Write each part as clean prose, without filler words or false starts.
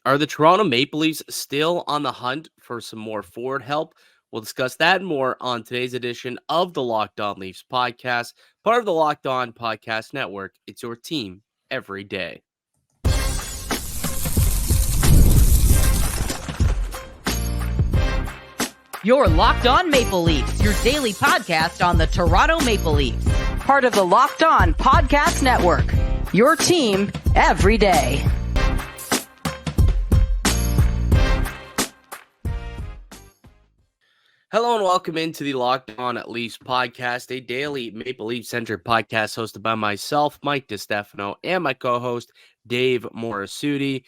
Are the Toronto Maple Leafs still on the hunt for some more forward help? We'll discuss that and more on today's edition of the Locked On Leafs podcast, part of the Locked On Podcast Network. It's your team every day. You're Locked On Maple Leafs, your daily podcast on the Toronto Maple Leafs. Part of the Locked On Podcast Network, your team every day. Hello and welcome into the Locked On Leafs podcast, a daily Maple Leaf-centered podcast hosted by myself, Mike DiStefano, and my co-host, Dave Morassutti.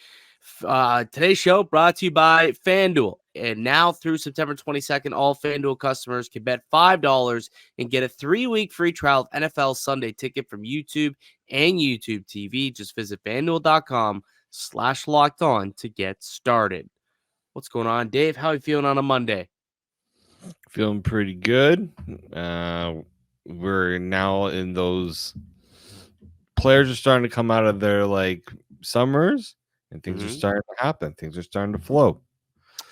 Today's show brought to you by FanDuel. And now through September 22nd, all FanDuel customers can bet $5 and get a 3-week free trial of NFL Sunday Ticket from YouTube and YouTube TV. Just visit FanDuel.com/LockedOn to get started. What's going on, Dave? How are you feeling on a Monday? Feeling pretty good. We're now in those players are starting to come out of their summers and things are starting to happen. Things are starting to flow.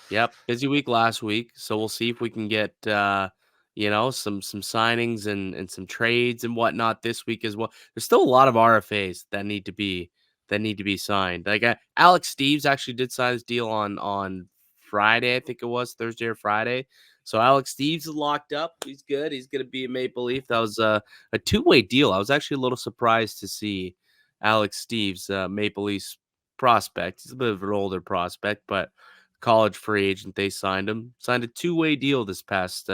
Yep. Busy week last week. So we'll see if we can get some signings and some trades and whatnot this week as well. There's still a lot of RFAs that need to be signed. Alex Steves actually did sign his deal on Friday, I think it was Thursday or Friday. So Alex Steves is locked up. He's good. He's going to be a Maple Leaf. That was a two-way deal. I was actually a little surprised to see Alex Steves, Maple Leafs prospect. He's a bit of an older prospect, but college free agent. They signed him. Signed a two-way deal this past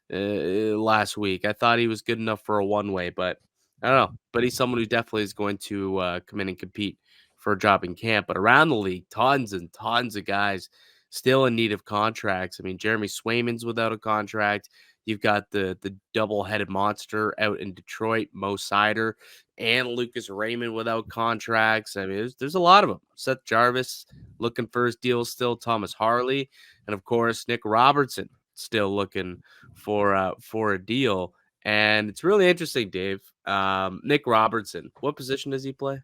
last week. I thought he was good enough for a one-way, but I don't know. But he's someone who definitely is going to come in and compete for a job in camp. But around the league, tons and tons of guys still in need of contracts. I mean, Jeremy Swayman's without a contract. You've got the double-headed monster out in Detroit, Mo Sider, and Lucas Raymond without contracts. I mean, there's a lot of them. Seth Jarvis looking for his deal still. Thomas Harley, and of course Nick Robertson still looking for a deal. And it's really interesting, Dave. Nick Robertson, what position does he play?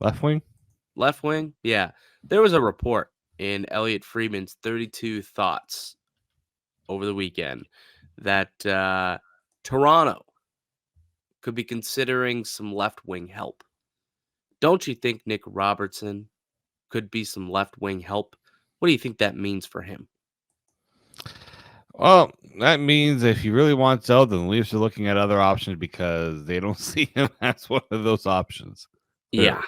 Left wing? Left wing? Yeah. There was a report in Elliotte Friedman's 32 Thoughts over the weekend that Toronto could be considering some left wing help. Don't you think Nick Robertson could be some left wing help? What do you think that means for him? Well, that means if he really wants out, then the Leafs are looking at other options because they don't see him as one of those options. Yeah.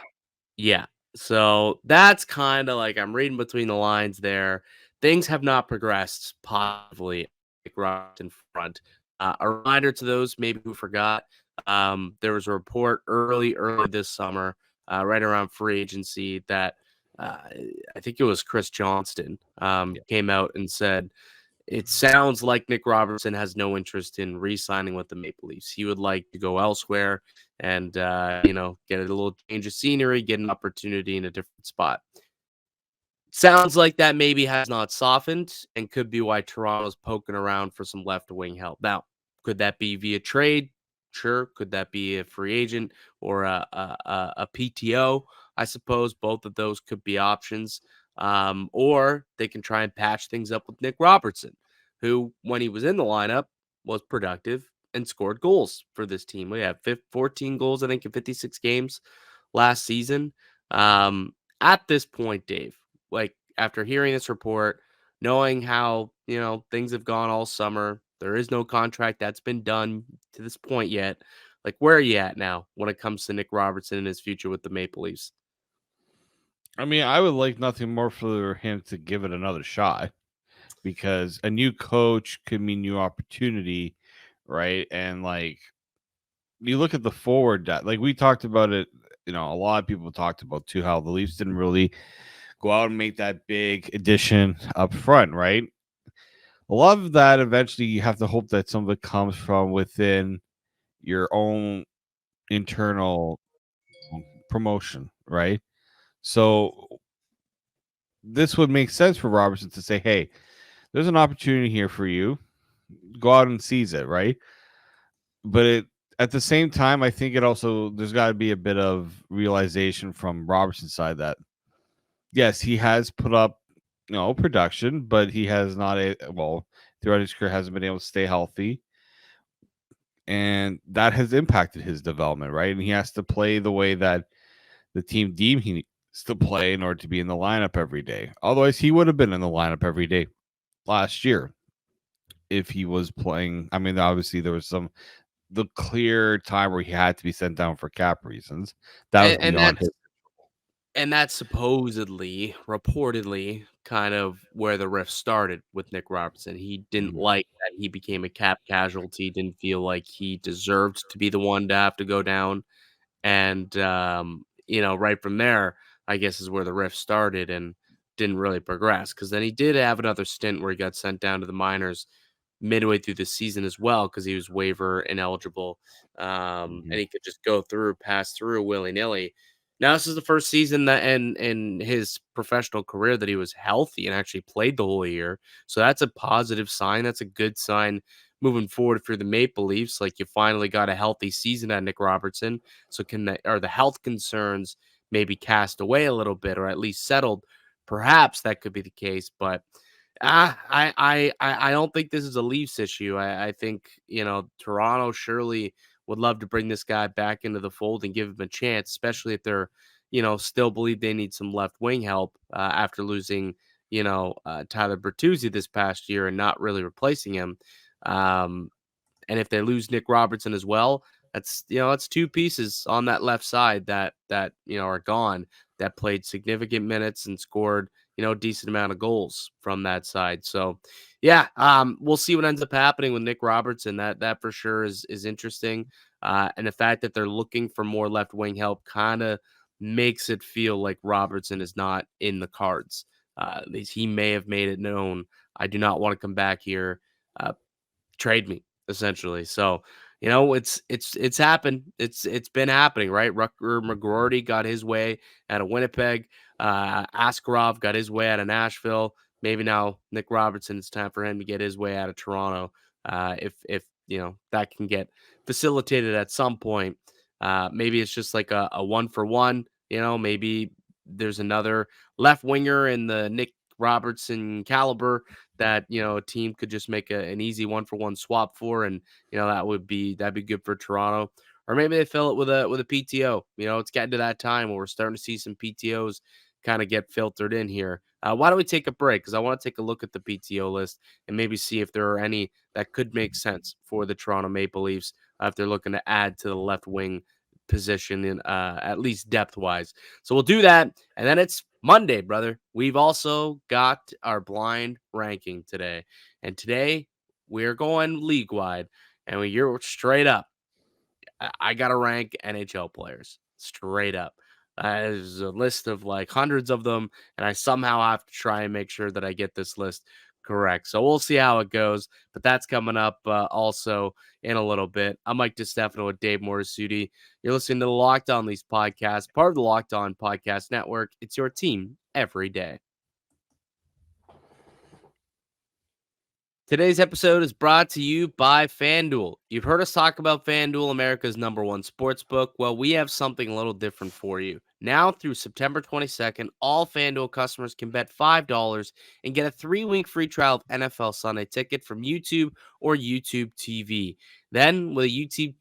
So that's kind of like I'm reading between the lines there. Things have not progressed positively. Right in front. A reminder to those maybe who forgot. There was a report early this summer, right around free agency, that I think it was Chris Johnston came out and said it sounds like Nick Robertson has no interest in re-signing with the Maple Leafs. He would like to go elsewhere and, get a little change of scenery, get an opportunity in a different spot. Sounds like that maybe has not softened and could be why Toronto's poking around for some left wing help. Now, could that be via trade? Sure. Could that be a free agent or a PTO? I suppose both of those could be options. Or they can try and patch things up with Nick Robertson, who, when he was in the lineup, was productive and scored goals for this team. We have 14 goals, I think, in 56 games last season. At this point, Dave, after hearing this report, knowing how, things have gone all summer, there is no contract that's been done to this point yet. Where are you at now when it comes to Nick Robertson and his future with the Maple Leafs? I mean, I would like nothing more for him to give it another shot because a new coach could mean new opportunity, right? And you look at the forward depth, we talked about it, a lot of people talked about too how the Leafs didn't really go out and make that big addition up front, right? A lot of that eventually you have to hope that some of it comes from within your own internal promotion, right? So this would make sense for Robertson to say, hey, there's an opportunity here for you. Go out and seize it, right? But at the same time, I think there's got to be a bit of realization from Robertson's side that yes, he has put up production, but he has not throughout his career hasn't been able to stay healthy, and that has impacted his development, right? And he has to play the way that the team deem he needs to play in order to be in the lineup every day. Otherwise, he would have been in the lineup every day last year if he was playing. I mean, obviously there was the clear time where he had to be sent down for cap reasons. That was And beyond his. that's supposedly, reportedly, kind of where the rift started with Nick Robertson. He didn't Mhm. like that he became a cap casualty, didn't feel like he deserved to be the one to have to go down. And, right from there, I guess, is where the rift started and didn't really progress. Because then he did have another stint where he got sent down to the minors midway through the season as well because he was waiver ineligible, Mhm. and he could just pass through willy nilly. Now this is the first season that in his professional career that he was healthy and actually played the whole year. So that's a positive sign. That's a good sign moving forward for the Maple Leafs. Like you finally got a healthy season at Nick Robertson. So are the health concerns maybe cast away a little bit or at least settled? Perhaps that could be the case, but I don't think this is a Leafs issue. I think, Toronto surely would love to bring this guy back into the fold and give him a chance, especially if they're, still believe they need some left wing help after losing, Tyler Bertuzzi this past year and not really replacing him. Um, and if they lose Nick Robertson as well, that's two pieces on that left side that are gone that played significant minutes and scored, a decent amount of goals from that side. So yeah, we'll see what ends up happening with Nick Robertson. That for sure is interesting. And the fact that they're looking for more left wing help kind of makes it feel like Robertson is not in the cards. At least he may have made it known. I do not want to come back here. Uh, Trade me, essentially. So, it's happened. It's been happening, right? Rucker McGroarty got his way out of Winnipeg. Askarov got his way out of Nashville. Maybe now Nick Robertson, it's time for him to get his way out of Toronto. If that can get facilitated at some point. Maybe it's just like a 1-for-1. Maybe there's another left winger in the Nick Robertson caliber that a team could just make an easy 1-for-1 swap for, and that'd be good for Toronto. Or maybe they fill it with a PTO. It's getting to that time where we're starting to see some PTOs kind of get filtered in here. Why don't we take a break? Because I want to take a look at the PTO list and maybe see if there are any that could make sense for the Toronto Maple Leafs if they're looking to add to the left wing position in at least depth wise. So we'll do that, and then it's Monday, brother. We've also got our blind ranking today. And today we're going league wide and you're straight up. I got to rank NHL players straight up. There's a list of like hundreds of them, and I somehow have to try and make sure that I get this list correct. So we'll see how it goes. But that's coming up also in a little bit. I'm Mike DiStefano with Dave Morassutti. You're listening to the Locked On Leafs podcast, part of the Locked On Podcast Network. It's your team every day. Today's episode is brought to you by FanDuel. You've heard us talk about FanDuel, America's #1 sportsbook. Well, we have something a little different for you. Now through September 22nd, all FanDuel customers can bet $5 and get a 3-week free trial of NFL Sunday Ticket from YouTube or YouTube TV. Then with a YouTube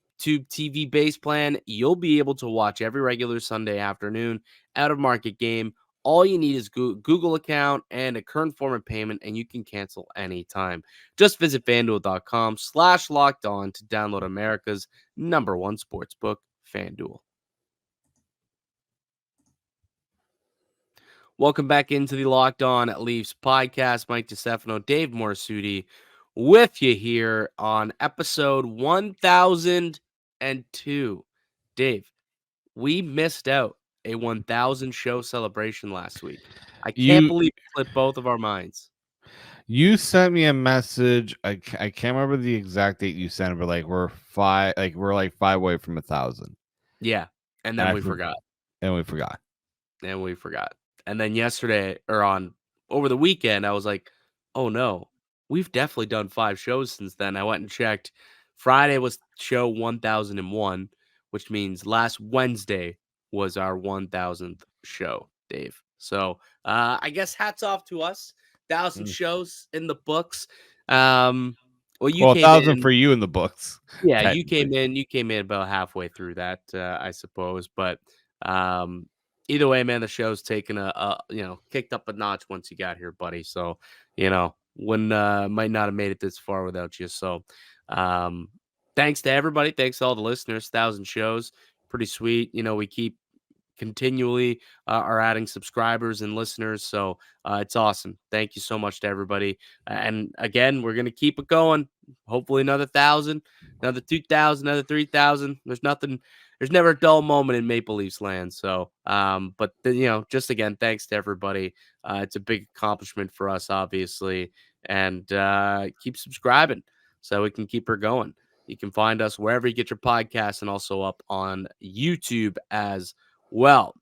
TV base plan, you'll be able to watch every regular Sunday afternoon out of market game. All you need is Google account and a current form of payment, and you can cancel anytime. Just visit FanDuel.com/locked on to download America's #1 sportsbook, FanDuel. Welcome back into the Locked On Leafs podcast. Mike DiStefano, Dave Morassutti with you here on episode 1002. Dave, we missed out a 1000 show celebration last week. I can't You believe it slipped both of our minds. you sent me a message. I can't remember the exact date you sent it, but we're like 5 away from 1,000. Yeah, and And then I we for- forgot. and we forgot. And we forgot. And then yesterday or over the weekend, I was like, oh no, we've definitely done 5 shows since then. I went and checked. Friday was show 1001, which means last Wednesday was our 1000th show, Dave. So I guess hats off to us. 1,000 Mm. shows in the books. Well, you Well, came 1,000 in. for you in the books, Yeah, technically. you came in about halfway through that, I suppose, but, either way, man, the show's taken kicked up a notch once you got here, buddy, so, wouldn't, might not have made it this far without you, so, um, thanks to everybody, thanks to all the listeners, 1,000 shows, pretty sweet, we keep continually are adding subscribers and listeners. So it's awesome. Thank you so much to everybody. And again, we're gonna keep it going. Hopefully another 1,000, another 2,000, another 3,000. There's nothing. There's never a dull moment in Maple Leafs land. So, just again, thanks to everybody. It's a big accomplishment for us, obviously, and keep subscribing so we can keep her going. You can find us wherever you get your podcasts and also up on YouTube as well.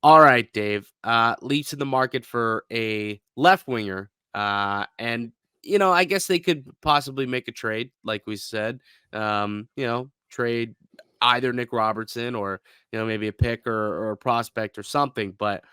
All right, Dave. Leafs in the market for a left winger. I guess they could possibly make a trade, like we said. Trade either Nick Robertson or, maybe a pick or a prospect or something. But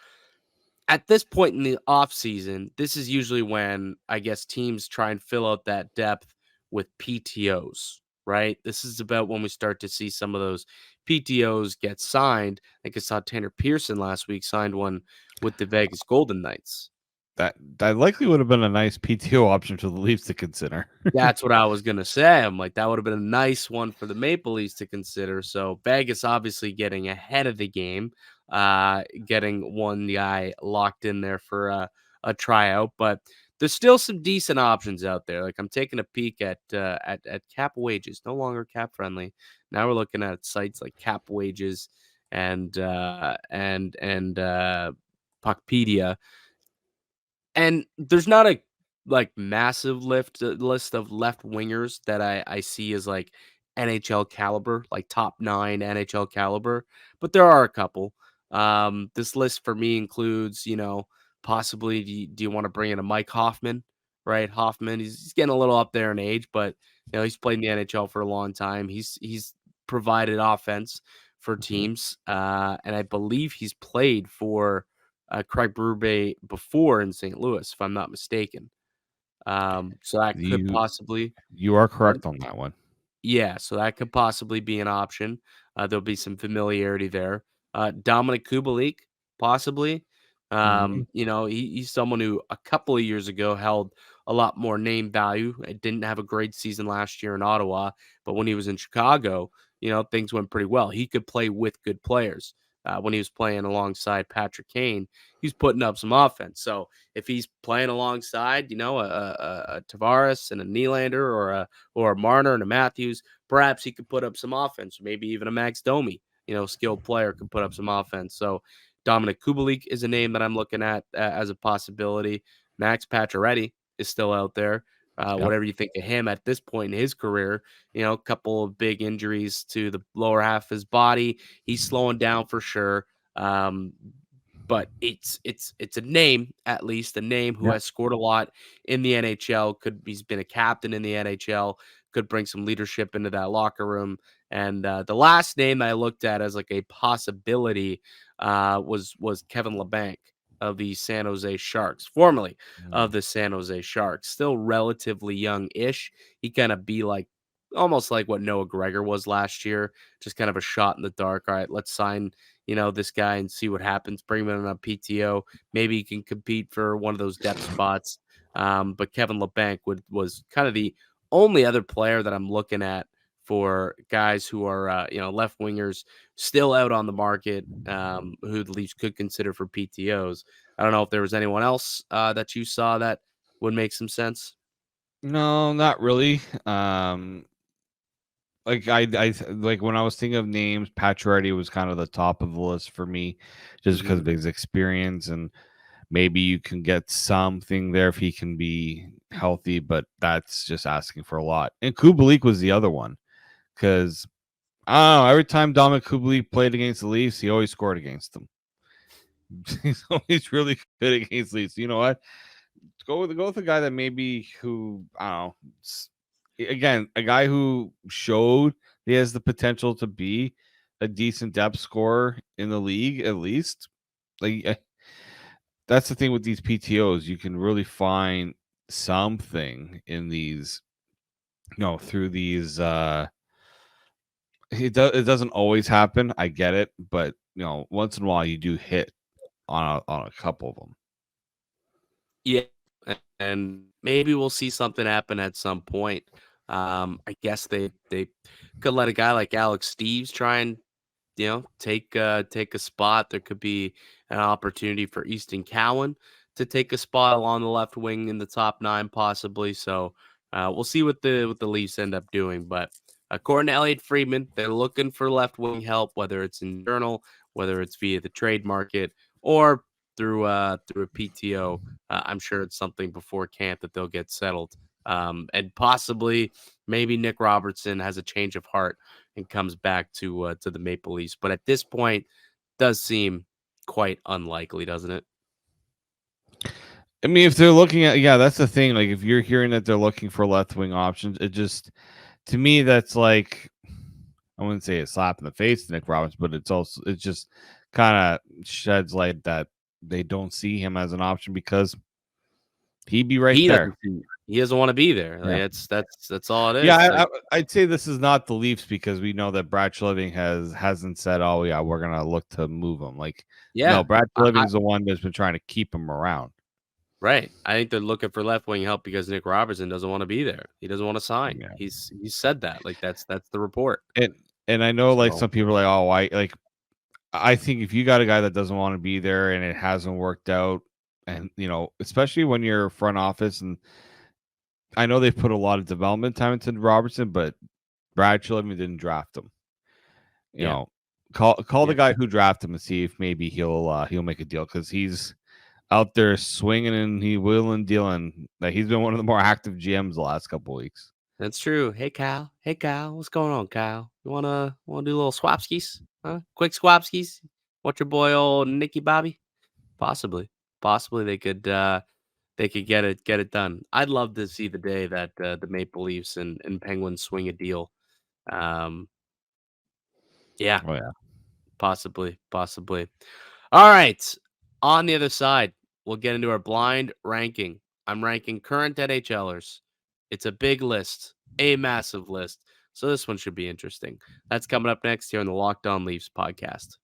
at this point in the offseason, this is usually when I guess teams try and fill out that depth with PTOs, right? This is about when we start to see some of those PTOs get signed. Like I saw Tanner Pearson last week signed one with the Vegas Golden Knights. That likely would have been a nice PTO option for the Leafs to consider. That's what I was gonna say. I'm like, that would have been a nice one for the Maple Leafs to consider. So Vegas obviously getting ahead of the game, getting one guy locked in there for a tryout. But there's still some decent options out there. Like I'm taking a peek at cap wages, no longer cap friendly. Now we're looking at sites like Cap Wages and Puckpedia, and there's not a massive list of left wingers that I see as like NHL caliber, like top 9 NHL caliber, but there are a couple. This list for me includes, possibly do you want to bring in a Mike Hoffman, right? Hoffman, he's getting a little up there in age, but he's played in the NHL for a long time. He's provided offense for teams, and I believe he's played for Craig Berube before in St. Louis, if I'm not mistaken. So that could You possibly, you are correct on that one. yeah, so that could possibly be an option. There'll be some familiarity there. Dominic Kubalik, possibly. Mhm. He's someone who a couple of years ago held a lot more name value. It didn't have a great season last year in Ottawa, but when he was in Chicago, things went pretty well. He could play with good players. When he was playing alongside Patrick Kane, he's putting up some offense. So if he's playing alongside, a Tavares and a Nylander or a Marner and a Matthews, perhaps he could put up some offense. Maybe even a Max Domi, skilled player could put up some offense. So Dominic Kubalik is a name that I'm looking at as a possibility. Max Pacioretty is still out there. Yep. Whatever you think of him at this point in his career, a couple of big injuries to the lower half of his body. He's slowing down for sure. But it's a name, at least a name who Yep. has scored a lot in the NHL. He's been a captain in the NHL, could bring some leadership into that locker room. And the last name I looked at as like a possibility was Kevin LeBanc of the San Jose Sharks, formerly of the San Jose Sharks. Still relatively young-ish. He kind of be like almost like what Noah Gregor was last year, just kind of a shot in the dark. All right, let's sign this guy and see what happens. Bring him in on a PTO. Maybe he can compete for one of those depth spots. But Kevin LeBanc was kind of the only other player that I'm looking at for guys who are left wingers still out on the market, who the Leafs could consider for PTOs. I don't know if there was anyone else that you saw that would make some sense. No, not really. Like when I was thinking of names, Pacioretty was kind of the top of the list for me, just because Mhm. of his experience, and maybe you can get something there if he can be healthy, but that's just asking for a lot. And Kubalik was the other one, because I don't know, every time Dominic Kubalik played against the Leafs, he always scored against them. He's always really good against Leafs. You know what? Go with a guy that maybe who I don't know. Again, a guy who showed he has the potential to be a decent depth scorer in the league, at least. Like that's the thing with these PTOs. You can really find something in these, through these. It doesn't always happen. I get it, but once in a while you do hit on a couple of them. Yeah, and maybe we'll see something happen at some point. I guess they could let a guy like Alex Steves try and take a spot. There could be an opportunity for Easton Cowan to take a spot along the left wing in the top 9, possibly. So we'll see what the Leafs end up doing. But according to Elliotte Friedman, they're looking for left wing help, whether it's internal, whether it's via the trade market, or through a PTO. I'm sure it's something before camp that they'll get settled. And possibly maybe Nick Robertson has a change of heart and comes back to the Maple Leafs. But at this point, does seem quite unlikely, doesn't it? I mean, if they're looking at, that's the thing. Like, if you're hearing that they're looking for left wing options, it just, to me, that's like, I wouldn't say a slap in the face to Nick Roberts, but it just kind of sheds light that they don't see him as an option because he'd be right there. He doesn't want to be there. Yeah. Like, that's all it is. Yeah, I'd say this is not the Leafs because we know that Brad Schliving hasn't said, "Oh yeah, we're gonna look to move him." Like, no, Brad Schliving's the one that's been trying to keep him around. Right. I think they're looking for left wing help because Nick Robertson doesn't want to be there. He doesn't want to sign. Yeah. He's said that. Like that's the report. And I know like some people are like, "Oh, I think if you got a guy that doesn't want to be there and it hasn't worked out, and especially when you're front office, and I know they've put a lot of development time into Robertson, but Brad Schliving didn't draft him. Call the guy who drafted him and see if maybe he'll make a deal because he's out there swinging and he wheeling dealing. Like he's been one of the more active GMs the last couple of weeks. That's true. Hey Kyle, what's going on, Kyle? You wanna do a little swapskis? Huh? Quick swapskis? What your boy old Nicky Bobby? Possibly they could get it done. I'd love to see the day that the Maple Leafs and Penguins swing a deal. Yeah, Oh yeah, possibly. All right. On the other side, we'll get into our blind ranking. I'm ranking current NHLers. It's a big list, a massive list. So this one should be interesting. That's coming up next here on the Locked On Leafs podcast.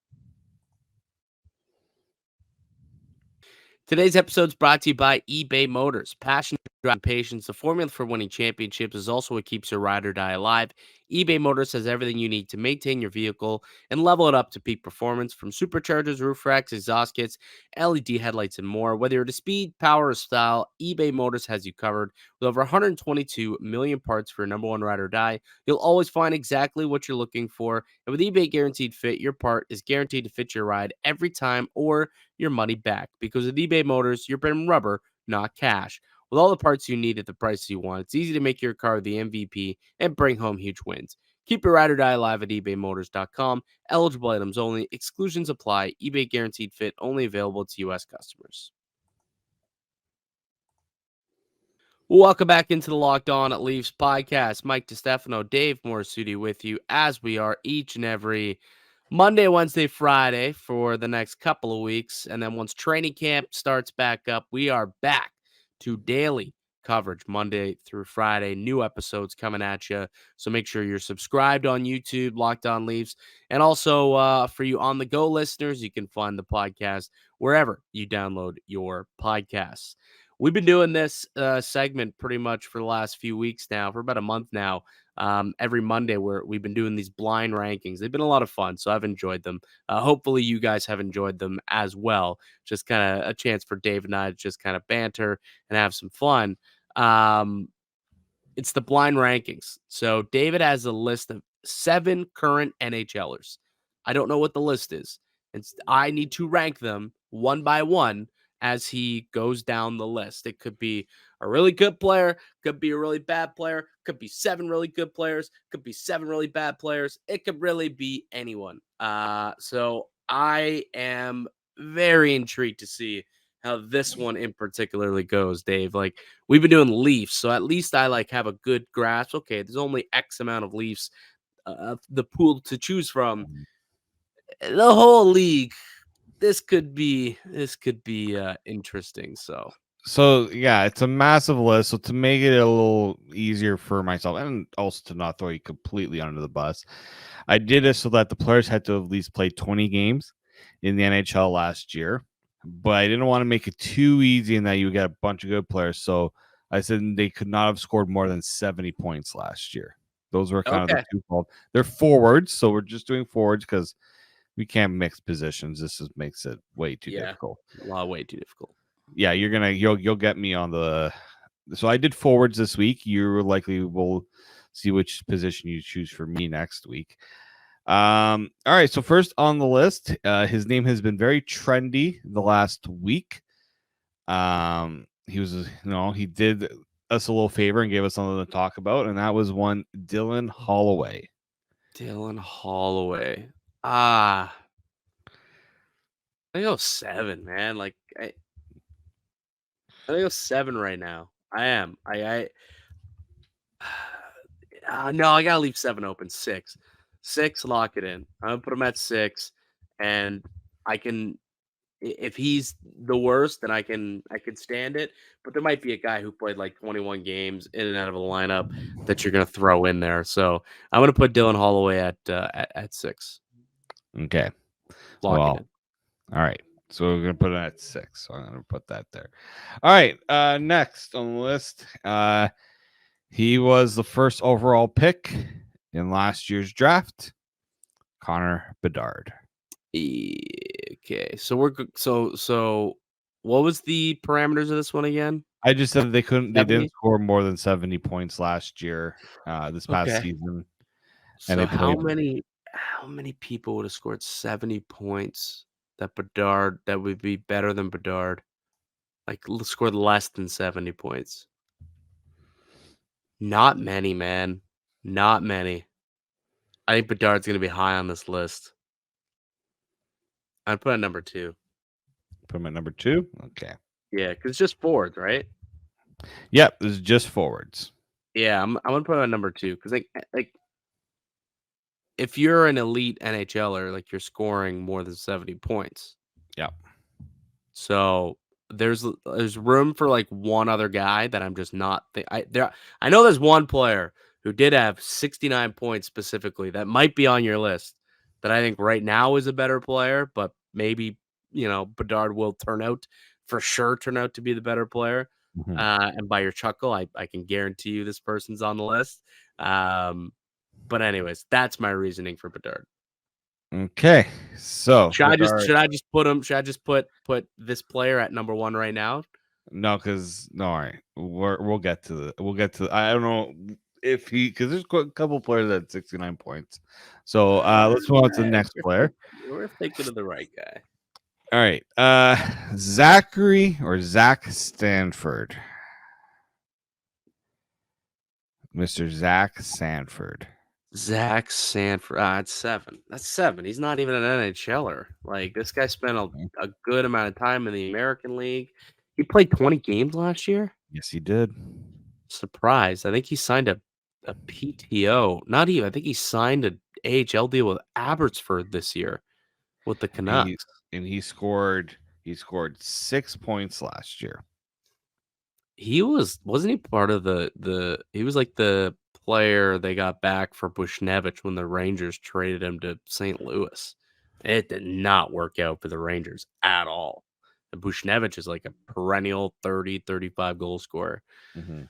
Today's episode is brought to you by eBay Motors. Passion, drive, and patience. The formula for winning championships is also what keeps your ride or die alive. eBay Motors has everything you need to maintain your vehicle and level it up to peak performance, from superchargers, roof racks, exhaust kits, LED headlights, and more. Whether you're into speed, power, or style, eBay Motors has you covered. With over 122 million parts for your number one ride or die, you'll always find exactly what you're looking for. And with eBay Guaranteed Fit, your part is guaranteed to fit your ride every time or your money back. Because with eBay Motors, you're betting rubber, not cash. With all the parts you need at the price you want, it's easy to make your car the MVP and bring home huge wins. Keep your ride or die alive at ebaymotors.com. Eligible items only. Exclusions apply. eBay Guaranteed Fit only available to U.S. customers. Welcome back into the Locked On Leafs podcast. Mike DiStefano, Dave Morassutti with you as we are each and every Monday, Wednesday, Friday for the next couple of weeks. And then once training camp starts back up, we are back to daily coverage Monday through Friday. New episodes coming at you. So make sure you're subscribed on YouTube, Locked On Leafs. And also for you on the go listeners, you can find the podcast wherever you download your podcasts. We've been doing this segment pretty much for the last few weeks now, for about a month now. Every Monday we've been doing these blind rankings. They've been a lot of fun, so I've enjoyed them. Hopefully you guys have enjoyed them as well. Just kind of a chance for Dave and I to just kind of banter and have some fun. It's the blind rankings. So David has a list of 7 current NHLers. I don't know what the list is. I need to rank them one by one as he goes down the list. It could be a really good player, could be a really bad player, could be 7 really good players, could be 7 really bad players. It could really be anyone. So I am very intrigued to see how this one in particularly goes, Dave. Like, we've been doing Leafs, so at least I have a good grasp. Okay, there's only X amount of Leafs, the pool to choose from. The whole league, this could be interesting. So yeah, it's a massive list. So to make it a little easier for myself, and also to not throw you completely under the bus, I did it so that the players had to at least play 20 games in the NHL last year. But I didn't want to make it too easy and that you get a bunch of good players. So I said they could not have scored more than 70 points last year. Those were kind of the two fault. They're forwards, so we're just doing forwards because we can't mix positions. This makes it way too difficult. Way too difficult. Yeah, you'll get me on the. So I did forwards this week. You likely will see which position you choose for me next week. All right. So first on the list, his name has been very trendy the last week. He was, he did us a little favor and gave us something to talk about, and that was one Dylan Holloway. Dylan Holloway. I go 7, man. Like I go 7 right now. I am. No, I gotta leave 7 open. 6, lock it in. I'm gonna put him at 6, and I can. If he's the worst, then I can stand it. But there might be a guy who played like 21 games in and out of a lineup that you're gonna throw in there. So I'm gonna put Dylan Holloway at 6. Okay. Lock it in. All right. So we're gonna put it at 6. So I'm gonna put that there. All right. Next on the list, he was the first overall pick in last year's draft, Connor Bedard. Okay, so so what was the parameters of this one again? I just said they didn't score more than 70 points last year, this past season. And so how many people would have scored 70 points that would be better than Bedard? Like scored less than 70 points. Not many, man. Not many. I think Bedard's gonna be high on this list. I'd put at number 2. Put him at number 2? Okay. Yeah, because it's just forwards, right? Yep, this is just forwards. Yeah, I'm gonna put him at number 2 because like if you're an elite NHLer, like you're scoring more than 70 points. Yeah. So there's room for like one other guy that I'm just not. I know there's one player who did have 69 points specifically that might be on your list that I think right now is a better player, but maybe Bedard will turn out to be the better player. Mm-hmm. And by your chuckle, I can guarantee you this person's on the list. But anyways, that's my reasoning for Bedard. Okay, so should I just put him? Should I just put this player at number 1 right now? No, all right, we'll get to I don't know if because there's a couple players at 69 points. So let's move on to the next player. We're thinking of the right guy. All right, Zach Stanford, Mr. Zach Sanford. Zach Sanford. That's 7. That's 7. He's not even an NHLer. Like this guy spent a good amount of time in the American League. He played 20 games last year. Yes, he did. Surprised. I think he signed a PTO. Not even. I think he signed an AHL deal with Abbotsford this year with the Canucks. And he scored 6 points last year. He wasn't he part of the he was like the player they got back for Buchnevich when the Rangers traded him to St. Louis. It did not work out for the Rangers at all. And Buchnevich is like a perennial 30, 35 goal scorer. Mm-hmm.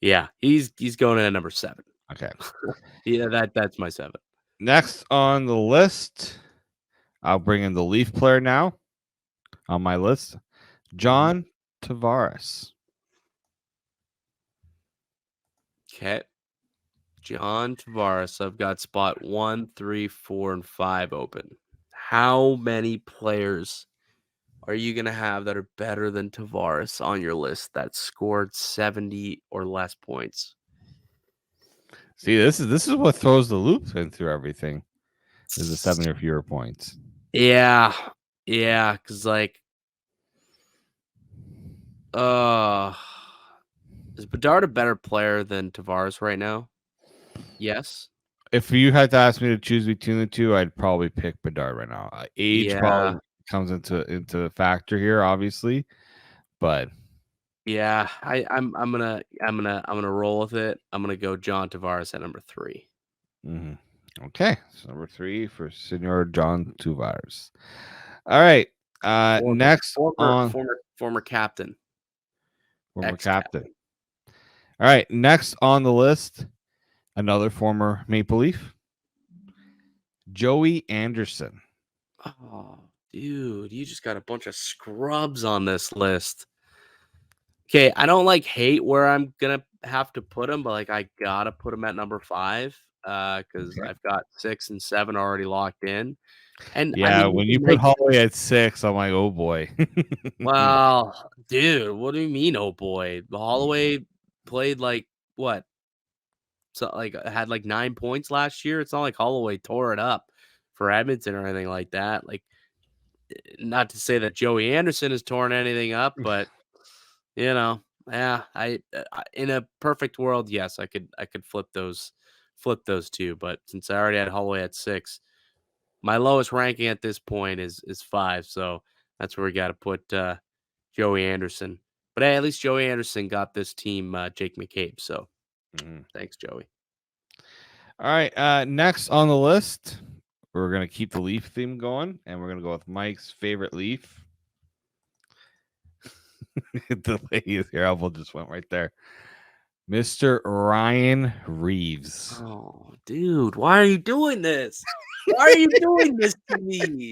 Yeah, he's going in at number 7. Okay. Yeah, that's my 7. Next on the list, I'll bring in the Leaf player now on my list, John Tavares. Okay. John Tavares. I've got spot 1, 3, 4, and 5 open. How many players are you going to have that are better than Tavares on your list that scored 70 or less points? See, this is what throws the loop in through everything. Is the 70 or fewer points. Yeah, because like, is Bedard a better player than Tavares right now? Yes. If you had to ask me to choose between the two, I'd probably pick Bedard right now. Age comes into factor here, obviously. But yeah, I'm gonna roll with it. I'm gonna go John Tavares at number 3. Okay, so number 3 for Senor John Tavares. All right. Next on Former captain, former captain. ex-captain. All right, next on the list, another former Maple Leaf, Joey Anderson. Oh, dude, you just got a bunch of scrubs on this list. Okay, I don't hate where I'm gonna have to put him, but I gotta put him at number 5 because Okay. I've got 6 and 7 already locked in. And I Yeah, mean, you when can you put make Holloway at 6, I'm like, oh boy. well, dude, what do you mean, oh boy? Holloway played what? So had 9 points last year. It's not like Holloway tore it up for Edmonton or anything like that. Not to say that Joey Anderson has torn anything up, but yeah, in a perfect world, yes, I could flip those two. But since I already had Holloway at 6, my lowest ranking at this point is 5. So that's where we got to put Joey Anderson. But hey, at least Joey Anderson got this team Jake McCabe. So thanks, Joey. All right, next on the list, we're going to keep the Leaf theme going, and we're going to go with Mike's favorite Leaf. The lady here, elbow just went right there. Mr. Ryan Reeves. Oh, dude, why are you doing this? Why are you doing this to me?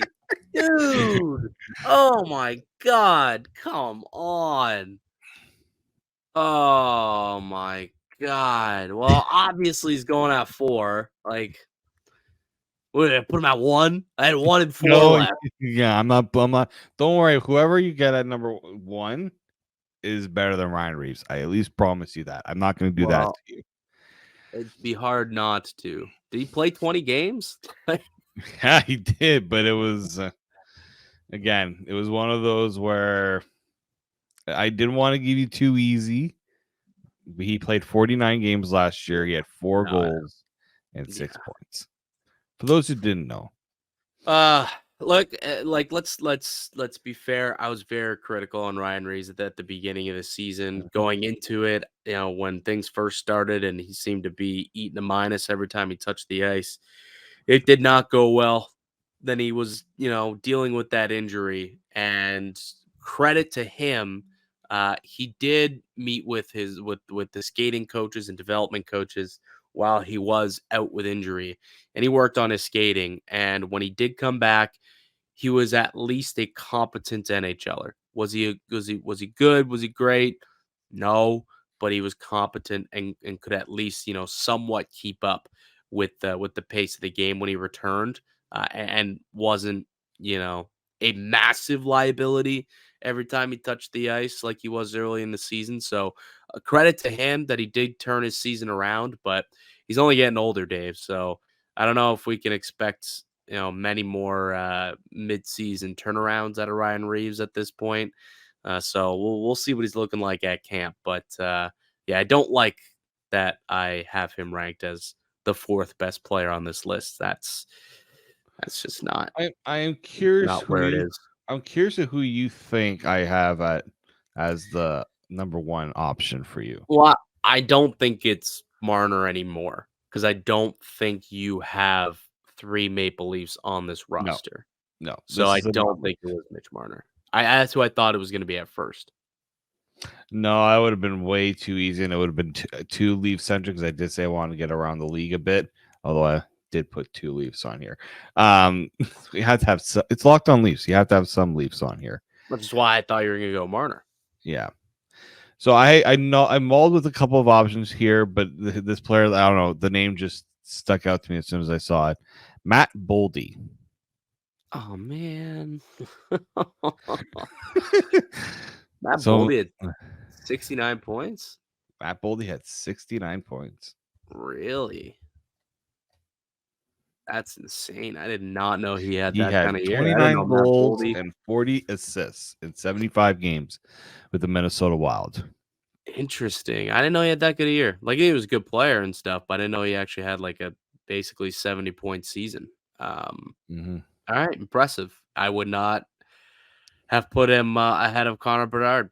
Dude. Oh my god. Come on. Oh my god. Well, obviously he's going at 4. What did I put him at 1? I had 1 and 4 No, left. yeah, I'm not. Don't worry. Whoever you get at number 1 is better than Ryan Reeves. I at least promise you that. I'm not going to do that Well, to you. it'd be hard not to. Did he play 20 games? Yeah, he did, but it was again, it was one of those where I didn't want to give you too easy. He played 49 games last year. He had 4 goals and 6 points. For those who didn't know. Look, let's be fair. I was very critical on Ryan Reeves at the beginning of the season. Going into it, when things first started and he seemed to be eating a minus every time he touched the ice. It did not go well. Then he was, dealing with that injury, and credit to him, he did meet with with the skating coaches and development coaches while he was out with injury, and he worked on his skating. And when he did come back, he was at least a competent NHLer. Was he good? Was he great? No, but he was competent and could at least, somewhat keep up with the pace of the game when he returned, and wasn't, a massive liability every time he touched the ice like he was early in the season. So credit to him that he did turn his season around, but he's only getting older, Dave. So I don't know if we can expect, many more mid-season turnarounds out of Ryan Reeves at this point. So we'll see what he's looking like at camp. But yeah, I don't like that I have him ranked as the 4th best player on this list. That's just not. I am curious Not where it is. I'm curious of who you think I have as the number 1 option for you. Well, I don't think it's Marner anymore because I don't think you have 3 Maple Leafs on this roster. No. So I don't think it was Mitch Marner. That's who I thought it was going to be at first. No, I would have been way too easy, and it would have been too Leaf centric because I did say I wanted to get around the league a bit, although I did put 2 Leafs on here. We have to have it's locked on Leafs. You have to have some Leafs on here. Which is why I thought you were going to go Marner. Yeah. So I know I'm mauled with a couple of options here, but this player, I don't know, the name just stuck out to me as soon as I saw it. Matt Boldy. Oh man. Matt Boldy had 69 points. Matt Boldy had 69 points. Really? That's insane. I did not know he had He that had kind of year. 29 goals and 40 assists in 75 games with the Minnesota Wild. Interesting. I didn't know he had that good a year. He was a good player and stuff, but I didn't know he actually had a basically 70-point season. All right, impressive. I would not have put him ahead of Connor Bedard.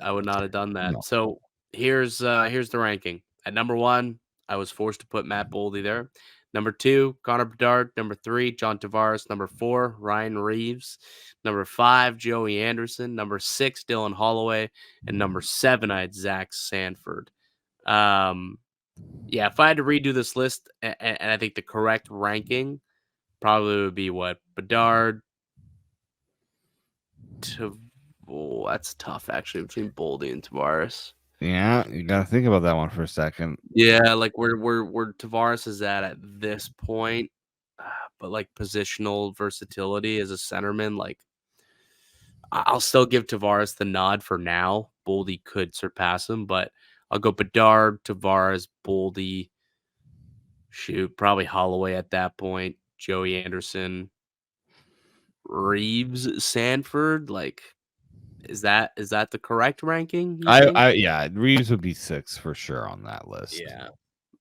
I would not have done that. No. So here's the ranking. At number 1, I was forced to put Matt Boldy there. Number 2, Connor Bedard. Number 3, John Tavares. Number 4, Ryan Reeves. Number 5, Joey Anderson. Number 6, Dylan Holloway. And number 7, I had Zach Sanford. Yeah, if I had to redo this list, and I think the correct ranking probably would be what? Bedard to that's tough actually between Boldy and Tavares. Yeah, you got to think about that one for a second. Yeah, like where Tavares is at this point, but like positional versatility as a centerman, like I'll still give Tavares the nod for now. Boldy could surpass him, but I'll go Bedard, Tavares, Boldy. Shoot, probably Holloway at that point. Joey Anderson, Reeves, Sanford. Like, is that the correct ranking? You think? Yeah, Reeves would be 6 for sure on that list.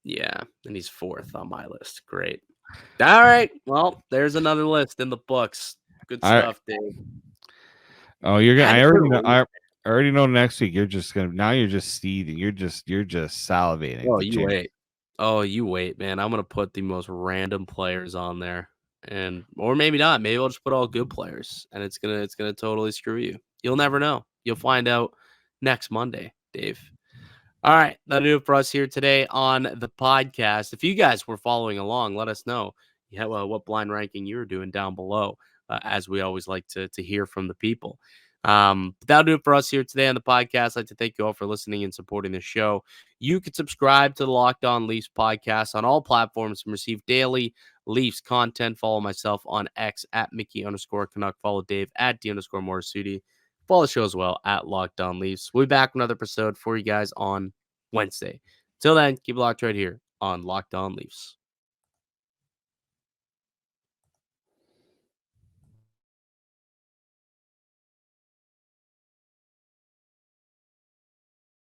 Yeah, and he's 4th on my list. Great. All right, well, there's another list in the books. Good stuff, Dave. Oh, you're gonna. I already know next week you're just gonna. Now you're just seething. You're just salivating. Oh, you wait. Oh, you wait, man. I'm gonna put the most random players on there, or maybe not. Maybe I'll just put all good players, and it's gonna totally screw you. You'll never know. You'll find out next Monday, Dave. All right, that'll do it for us here today on the podcast. If you guys were following along, let us know what blind ranking you were doing down below, as we always like to hear from the people. That'll do it for us here today on the podcast. I'd like to thank you all for listening and supporting the show. You can subscribe to the Locked On Leafs podcast on all platforms and receive daily Leafs content. Follow myself on X at Mickey_Canuck. Follow Dave at D_Morassutti. Follow the show as well at Locked On Leafs. We'll be back with another episode for you guys on Wednesday. Till then, keep it locked right here on Locked On Leafs.